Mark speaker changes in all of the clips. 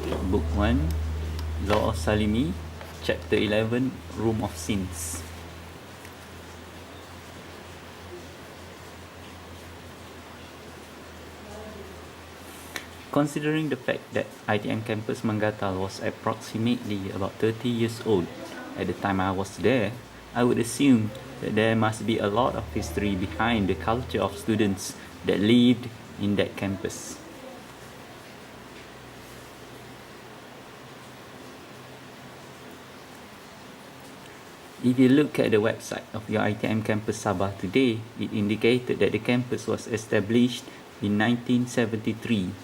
Speaker 1: Book 1, Law of Salimi, Chapter 11, Room of Sins. Considering the fact that ITM campus Mangatal was approximately about 30 years old at the time I was there, I would assume that there must be a lot of history behind the culture of students that lived in that campus. If you look at the website of your ITM campus Sabah today, it indicated that the campus was established in 1973.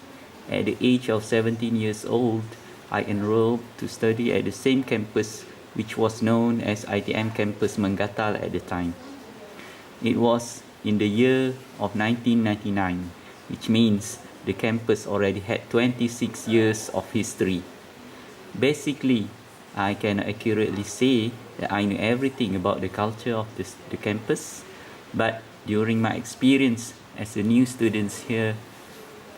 Speaker 1: At the age of 17 years old, I enrolled to study at the same campus which was known as ITM campus Mangatal at the time. It was in the year of 1999, which means the campus already had 26 years of history. Basically, I can accurately say that I knew everything about the culture of the campus, but during my experience as a new student here,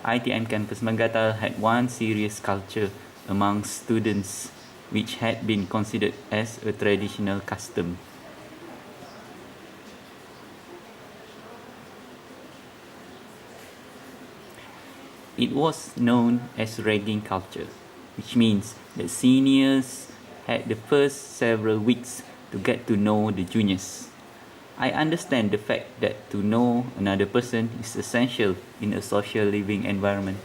Speaker 1: ITM campus Mangatal had one serious culture among students which had been considered as a traditional custom. It was known as ragging culture, which means that seniors had the first several weeks to get to know the juniors. I understand the fact that to know another person is essential in a social living environment.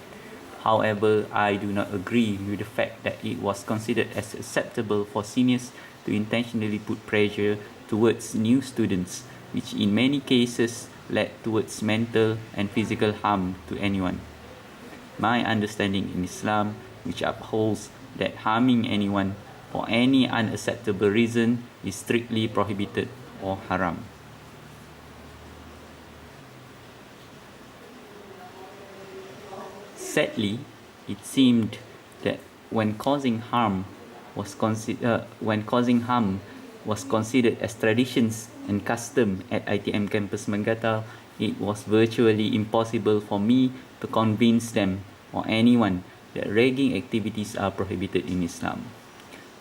Speaker 1: However, I do not agree with the fact that it was considered as acceptable for seniors to intentionally put pressure towards new students, which in many cases led towards mental and physical harm to anyone. My understanding in Islam, which upholds that harming anyone for any unacceptable reason is strictly prohibited or haram. Sadly, it seemed that when causing harm was considered as traditions and custom at ITM campus Mangatal, it was virtually impossible for me to convince them or anyone that ragging activities are prohibited in Islam.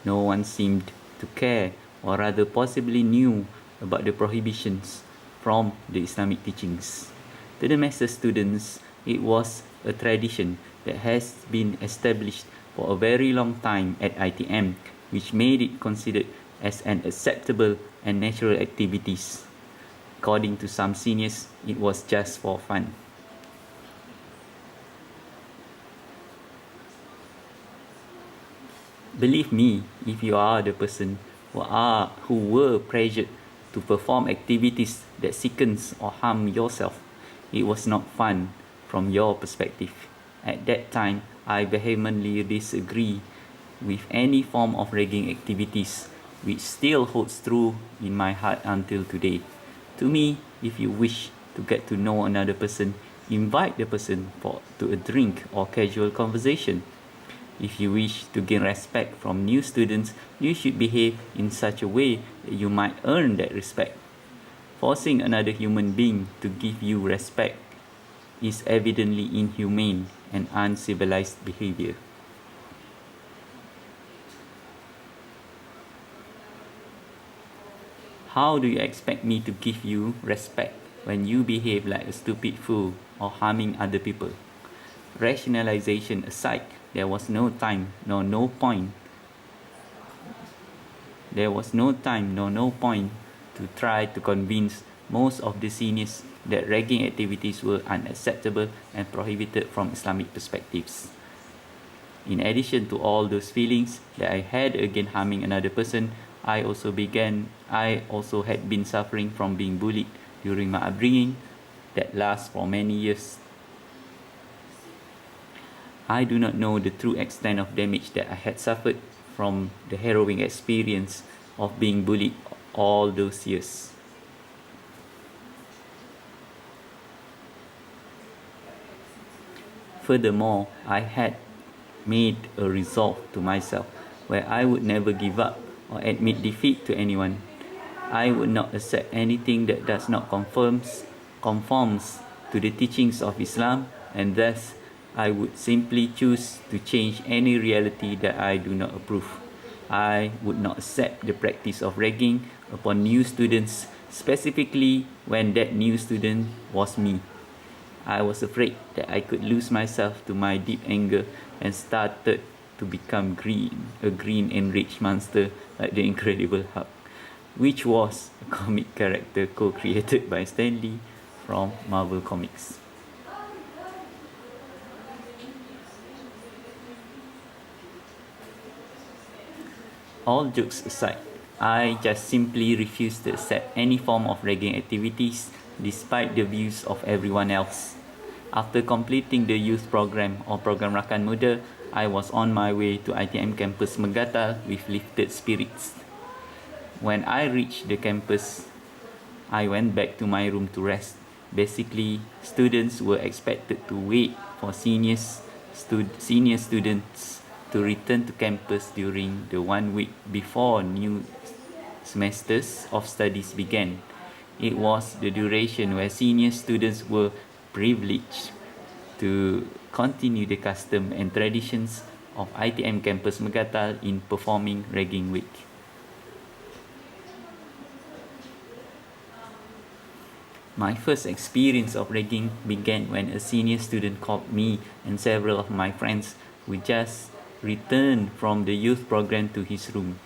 Speaker 1: No one seemed to care, or rather possibly knew about the prohibitions from the Islamic teachings. To the master students, it was a tradition that has been established for a very long time at ITM, which made it considered as an acceptable and natural activities. According to some seniors, it was just for fun. Believe me, if you are the person who were pressured to perform activities that sickens or harm yourself, it was not fun from your perspective. At that time, I vehemently disagree with any form of ragging activities, which still holds true in my heart until today. To me, if you wish to get to know another person, invite the person to a drink or casual conversation. If you wish to gain respect from new students, you should behave in such a way that you might earn that respect. Forcing another human being to give you respect is evidently inhumane and uncivilized behavior. How do you expect me to give you respect when you behave like a stupid fool or harming other people? Rationalization aside, there was no time nor no point to try to convince most of the seniors that ragging activities were unacceptable and prohibited from Islamic perspectives. In addition to all those feelings that I had against harming another person, I also had been suffering from being bullied during my upbringing that lasts for many years. I do not know the true extent of damage that I had suffered from the harrowing experience of being bullied all those years. Furthermore, I had made a resolve to myself where I would never give up or admit defeat to anyone. I would not accept anything that does not conforms to the teachings of Islam, and thus I would simply choose to change any reality that I do not approve. I would not accept the practice of ragging upon new students, specifically when that new student was me. I was afraid that I could lose myself to my deep anger and started to become a green enraged monster like the Incredible Hulk, which was a comic character co-created by Stan Lee from Marvel Comics. All jokes aside, I just simply refuse to accept any form of ragging activities despite the views of everyone else. After completing the youth program or program Rakan Muda, I was on my way to ITM campus Megatal with lifted spirits. When I reached the campus, I went back to my room to rest. Basically, students were expected to wait for senior students to return to campus during the 1 week before new semesters of studies began. It was the duration where senior students were privileged to continue the custom and traditions of ITM Campus Megatal in performing Ragging Week. My first experience of ragging began when a senior student called me and several of my friends who just returned from the youth program to his room.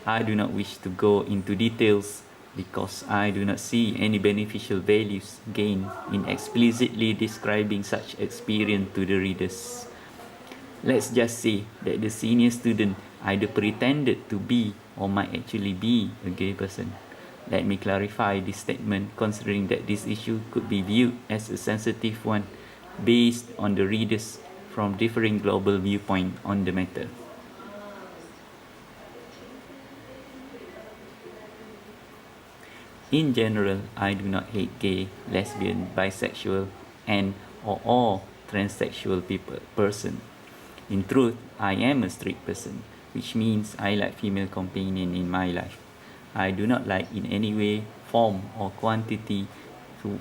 Speaker 1: I do not wish to go into details because I do not see any beneficial values gained in explicitly describing such experience to the readers. Let's just say that the senior student either pretended to be or might actually be a gay person. Let me clarify this statement considering that this issue could be viewed as a sensitive one based on the readers from differing global viewpoint on the matter. In general, I do not hate gay, lesbian, bisexual, and or all transsexual person. In truth, I am a straight person, which means I like female companion in my life. I do not like in any way, form or quantity to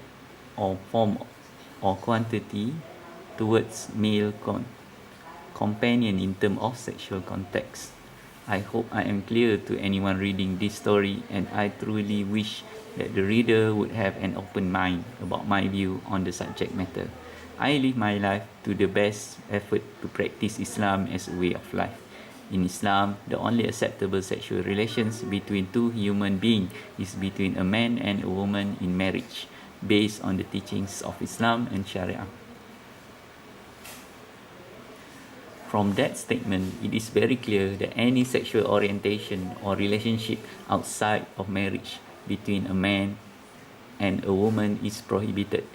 Speaker 1: or form or quantity towards male companion in terms of sexual context. I hope I am clear to anyone reading this story, and I truly wish that the reader would have an open mind about my view on the subject matter. I live my life to the best effort to practice Islam as a way of life. In Islam, the only acceptable sexual relations between two human beings is between a man and a woman in marriage, based on the teachings of Islam and Sharia. From that statement, it is very clear that any sexual orientation or relationship outside of marriage between a man and a woman is prohibited.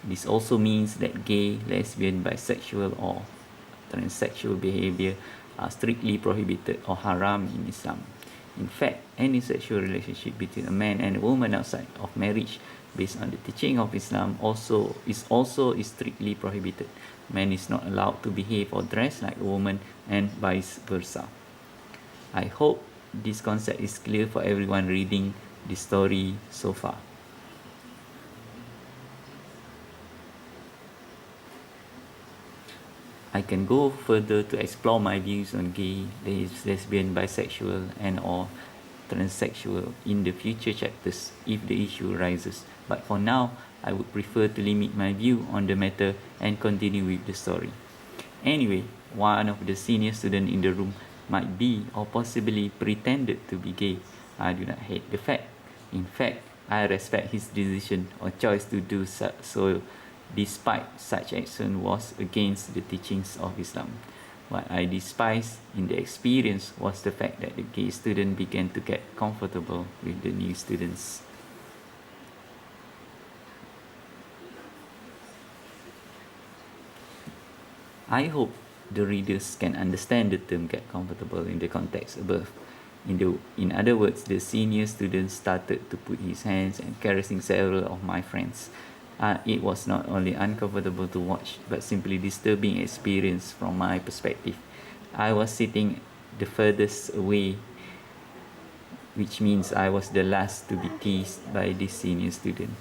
Speaker 1: This also means that gay, lesbian, bisexual, or transsexual behavior are strictly prohibited or haram in Islam. In fact, any sexual relationship between a man and a woman outside of marriage based on the teaching of Islam is strictly prohibited. Man is not allowed to behave or dress like a woman and vice versa. I hope this concept is clear for everyone reading this story so far. I can go further to explore my views on gay, lesbian, bisexual, and or transsexual in the future chapters if the issue arises. But for now, I would prefer to limit my view on the matter and continue with the story. Anyway, one of the senior students in the room might be or possibly pretended to be gay. I do not hate the fact. In fact, I respect his decision or choice to do so despite such action was against the teachings of Islam. What I despised in the experience was the fact that the gay student began to get comfortable with the new students. I hope the readers can understand the term get comfortable in the context above. In other words, the senior student started to put his hands and caressing several of my friends. It was not only uncomfortable to watch, but simply disturbing experience from my perspective. I was sitting the furthest away, which means I was the last to be teased by this senior student.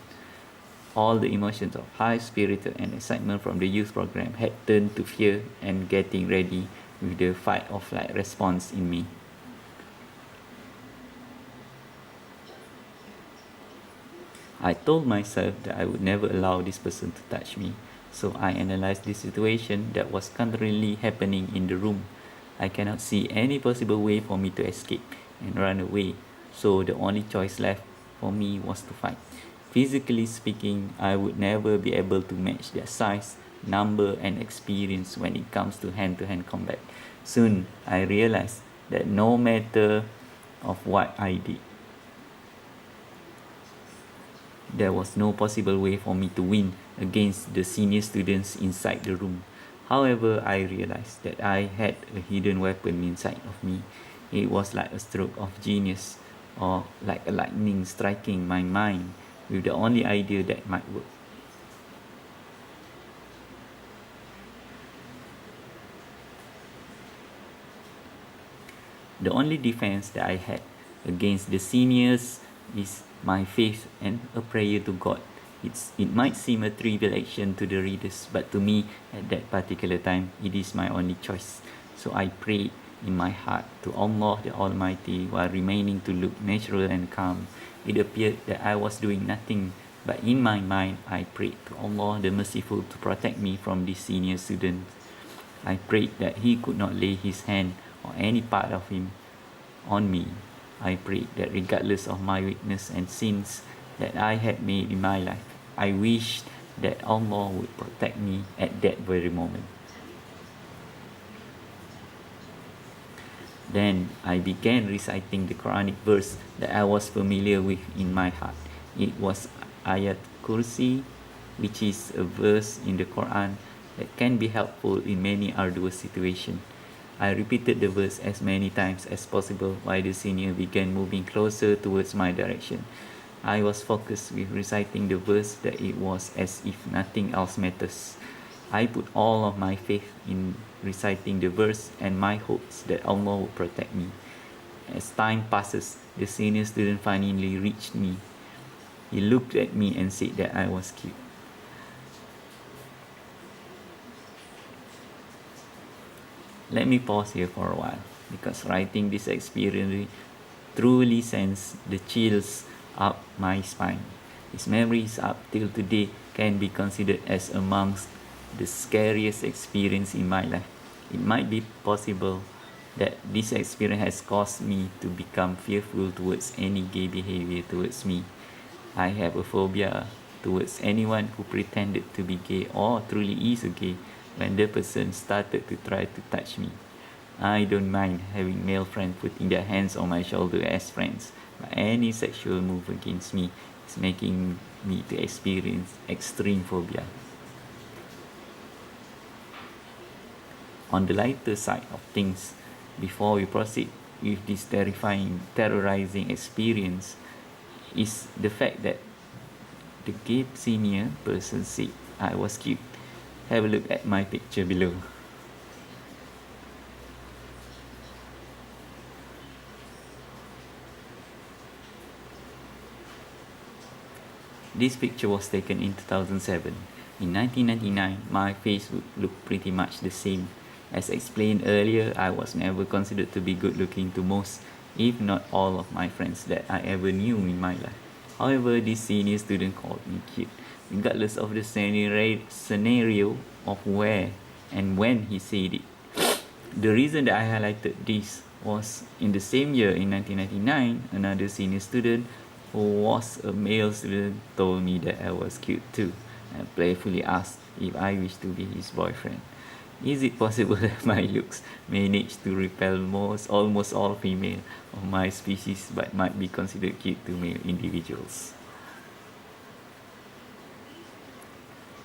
Speaker 1: All the emotions of high spirited and excitement from the youth program had turned to fear and getting ready with the fight or flight response in me. I told myself that I would never allow this person to touch me, so I analyzed the situation that was currently happening in the room. I cannot see any possible way for me to escape and run away, so the only choice left for me was to fight. Physically speaking, I would never be able to match their size, number, and experience when it comes to hand combat. Soon, I realized that no matter of what I did, there was no possible way for me to win against the senior students inside the room. However, I realized that I had a hidden weapon inside of me. It was like a stroke of genius, or like a lightning striking my mind with the only idea that might work. The only defense that I had against the seniors is my faith and a prayer to God. It might seem a trivial action to the readers, but to me, at that particular time, it is my only choice. So I prayed in my heart to Allah the Almighty while remaining to look natural and calm. It appeared that I was doing nothing, but in my mind, I prayed to Allah the Merciful to protect me from these senior students. I prayed that He could not lay His hand or any part of Him on me. I prayed that regardless of my weakness and sins that I had made in my life, I wished that Allah would protect me at that very moment. Then I began reciting the Quranic verse that I was familiar with in my heart. It was Ayat Kursi, which is a verse in the Quran that can be helpful in many arduous situations. I repeated the verse as many times as possible while the senior began moving closer towards my direction. I was focused with reciting the verse that it was as if nothing else matters. I put all of my faith in reciting the verse and my hopes that Allah would protect me. As time passes, the senior student finally reached me. He looked at me and said that I was cute. Let me pause here for a while, because writing this experience truly sends the chills up my spine. His memories up till today can be considered as amongst the scariest experience in my life. It might be possible that this experience has caused me to become fearful towards any gay behavior towards me. I have a phobia towards anyone who pretended to be gay or truly is a gay when the person started to try to touch me. I don't mind having male friends putting their hands on my shoulder as friends, but any sexual move against me is making me to experience extreme phobia. On the lighter side of things, before we proceed with this terrorizing experience, is the fact that the gay senior person said I was cute. Have a look at my picture below. This picture was taken in 2007. In 1999, my face would look pretty much the same. As explained earlier, I was never considered to be good looking to most, if not all of my friends that I ever knew in my life. However, this senior student called me cute, regardless of the scenario of where and when he said it. The reason that I highlighted this was in the same year, in 1999, another senior student who was a male student told me that I was cute too, and playfully asked if I wished to be his boyfriend. Is it possible that my looks managed to repel almost all female of my species but might be considered cute to male individuals?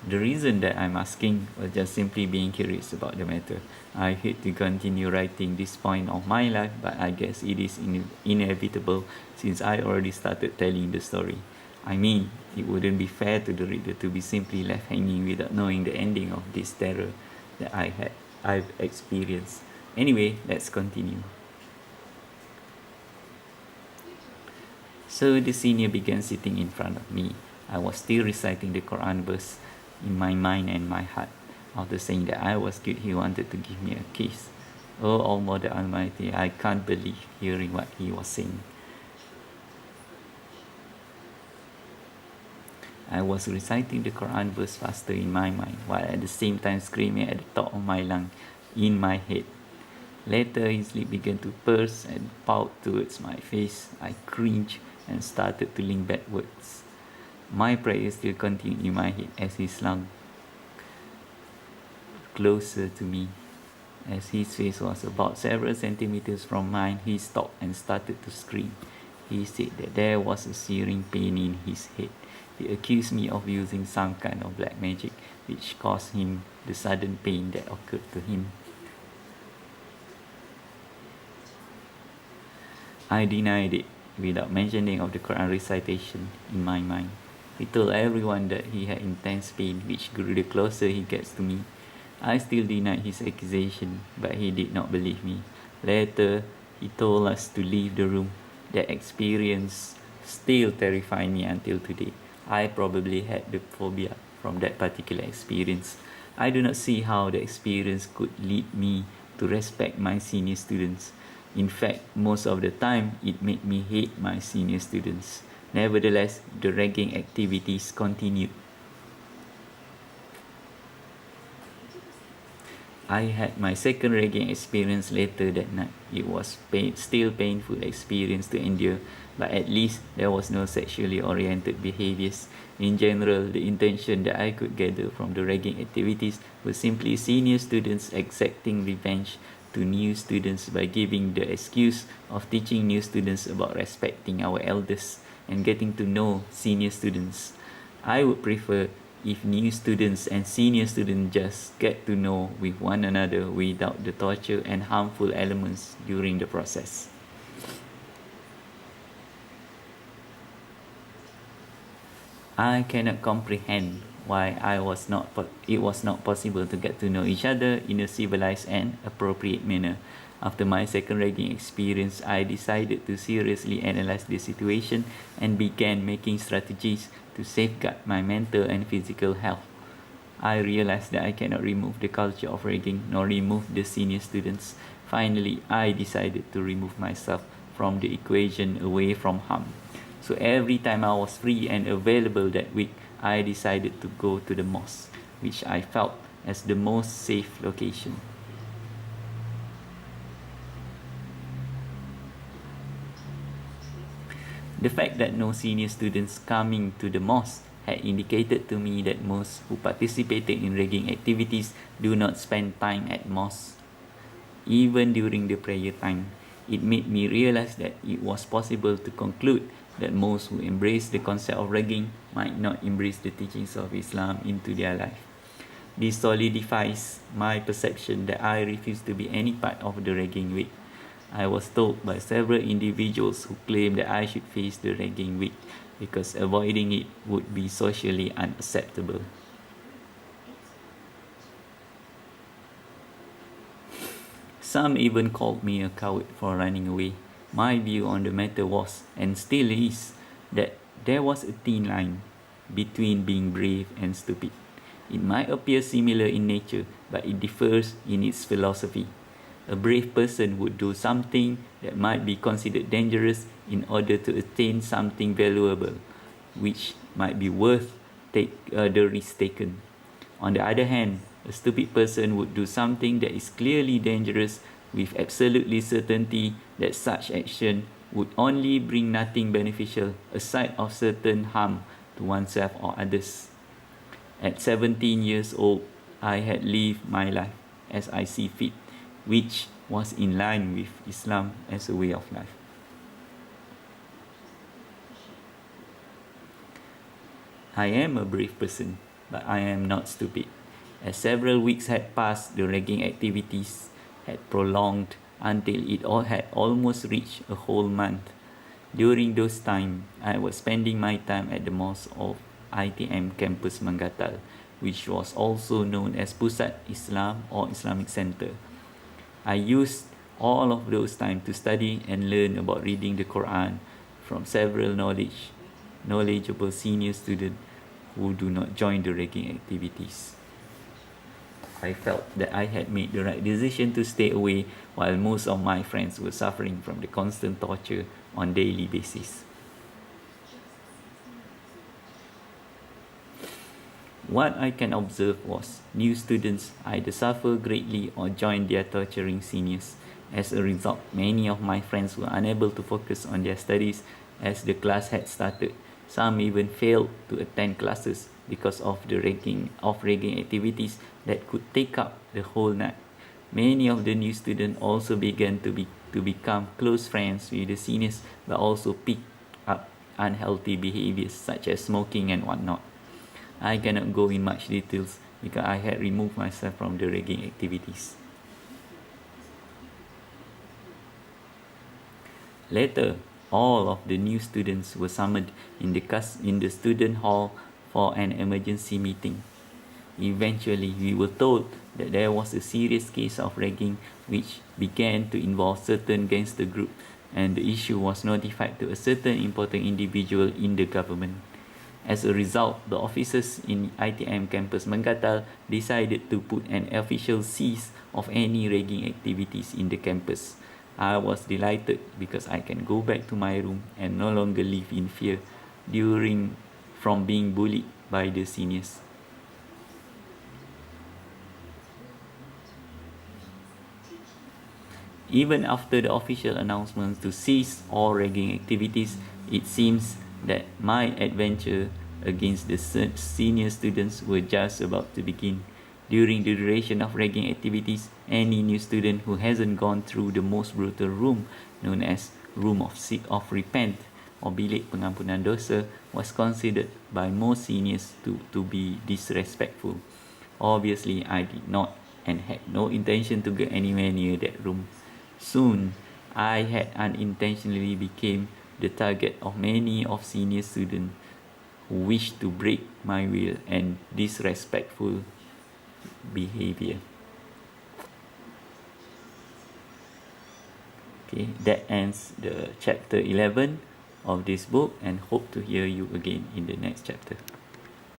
Speaker 1: The reason that I'm asking was just simply being curious about the matter. I hate to continue writing this point of my life, but I guess it is inevitable since I already started telling the story. I mean, it wouldn't be fair to the reader to be simply left hanging without knowing the ending of this terror that I've experienced. Anyway, let's continue. So the senior began sitting in front of me. I was still reciting the Quran verse in my mind and my heart. After saying that I was good, he wanted to give me a kiss. Oh Almighty Almighty, I can't believe hearing what he was saying. I was reciting the Quran verse faster in my mind, while at the same time screaming at the top of my lungs in my head. Later, his lips began to purse and pout towards my face. I cringed and started to lean backwards. My prayer still continued in my head as he slunk closer to me. As his face was about several centimeters from mine, he stopped and started to scream. He said that there was a searing pain in his head. He accused me of using some kind of black magic, which caused him the sudden pain that occurred to him. I denied it without mentioning of the Quran recitation in my mind. He told everyone that he had intense pain, which grew the closer he gets to me. I still denied his accusation, but he did not believe me. Later, he told us to leave the room. That experience still terrifies me until today. I probably had the phobia from that particular experience. I do not see how the experience could lead me to respect my senior students. In fact, most of the time, it made me hate my senior students. Nevertheless, the ragging activities continued. I had my second ragging experience later that night. It was still painful experience to endure, but at least there was no sexually oriented behaviors. In general, the intention that I could gather from the ragging activities was simply senior students exacting revenge to new students by giving the excuse of teaching new students about respecting our elders and getting to know senior students. I would prefer if new students and senior students just get to know with one another without the torture and harmful elements during the process. I cannot comprehend why it was not possible to get to know each other in a civilized and appropriate manner. After my second ragging experience, I decided to seriously analyze the situation and began making strategies to safeguard my mental and physical health. I realized that I cannot remove the culture of ragging nor remove the senior students. Finally, I decided to remove myself from the equation away from harm. So every time I was free and available that week, I decided to go to the mosque, which I felt as the most safe location. The fact that no senior students coming to the mosque had indicated to me that most who participated in ragging activities do not spend time at mosque. Even during the prayer time, it made me realize that it was possible to conclude that most who embrace the concept of ragging might not embrace the teachings of Islam into their life. This solidifies my perception that I refuse to be any part of the ragging week. I was told by several individuals who claim that I should face the ragging week because avoiding it would be socially unacceptable. Some even called me a coward for running away. My view on the matter was, and still is, that there was a thin line between being brave and stupid. It might appear similar in nature, but it differs in its philosophy. A brave person would do something that might be considered dangerous in order to attain something valuable, which might be worth the risk taken. On the other hand, a stupid person would do something that is clearly dangerous with absolutely certainty that such action would only bring nothing beneficial aside of certain harm to oneself or others. At 17 years old, I had lived my life as I see fit, which was in line with Islam as a way of life. I am a brave person, but I am not stupid. As several weeks had passed, the ragging activities had prolonged until it all had almost reached a whole month. During those time, I was spending my time at the mosque of ITM campus Mangatal, which was also known as Pusat Islam or Islamic Center. I used all of those time to study and learn about reading the Quran from several knowledge knowledgeable senior students who do not join the ragging activities. I felt that I had made the right decision to stay away while most of my friends were suffering from the constant torture on daily basis. What I can observe was new students either suffer greatly or join their torturing seniors. As a result, many of my friends were unable to focus on their studies as the class had started. Some even failed to attend classes because of the ragging activities that could take up the whole night. Many of the new students also began to become close friends with the seniors, but also picked up unhealthy behaviors such as smoking and whatnot. I cannot go in much details because I had removed myself from the ragging activities. Later, all of the new students were summoned in the student hall for an emergency meeting. Eventually, we were told that there was a serious case of ragging which began to involve certain gangster group, and the issue was notified to a certain important individual in the government. As a result, the officers in ITM campus Menggatal decided to put an official cease of any ragging activities in the campus. I was delighted because I can go back to my room and no longer live in fear from being bullied by the seniors. Even after the official announcement to cease all ragging activities, it seems that my adventure against the senior students were just about to begin. During the duration of ragging activities, any new student who hasn't gone through the most brutal room, known as room of repent or bilik pengampunan dosa, was considered by most seniors to be disrespectful. Obviously, I did not and had no intention to get anywhere near that room. Soon, I had unintentionally became the target of many of senior students who wished to break my will and disrespectful behavior. Okay, that ends the chapter 11 of this book, and hope to hear you again in the next chapter.